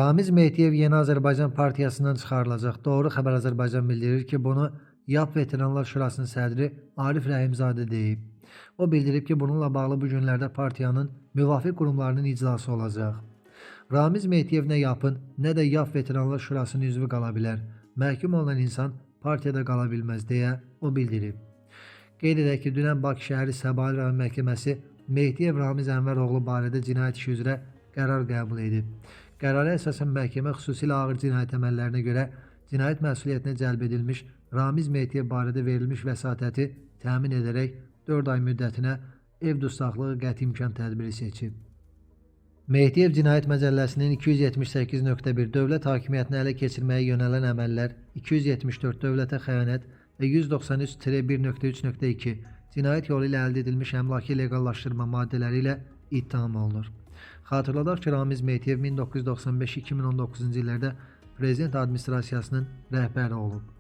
Ramiz Mehdiyev Yeni Azərbaycan Partiyasından çıxarılacaq. Doğru Xəbər Azərbaycan bildirir ki, bunu YAP Veteranlar Şurasının sədri Arif Rəhimzadə deyib. O bildirib ki, bununla bağlı bu günlərdə partiyanın müvafiq qurumlarının iclası olacaq. Ramiz Mehdiyev nə YAP-ın, nə də YAP Veteranlar Şurasının üzvü qala bilər. Məhkum olunan insan partiyada qala bilməz deyə o bildirib. Qeyd edək ki, dünən Bakı şəhəri Səbail rayon məhkəməsi Mehdiyev Ramiz Ənvəroğlu barədə cinayət işi üzrə qərar qəbul edib. Qərara əsasən məhkəmə xüsusilə ağır cinayət əməllərinə görə cinayət məsuliyyətinə cəlb edilmiş Ramiz Mehdiyev barədə verilmiş vəsatəti təmin edərək 4 ay müddətinə ev dustaqlığı qəti imkan tədbiri seçib. Mehdiyev Cinayət Məcəlləsinin 278.1 dövlət hakimiyyətini ələ keçirməyə yönələn əməllər, 274 dövlətə xəyanət və 193-1.3.2 cinayət yolu ilə əldə edilmiş əmlakı leqallaşdırma maddələri ilə ittiham olunur. Xatırladaq ki, Ramiz Mehdiyev 1995-2019-cu illərdə Prezident Administrasiyasının rəhbəri olub.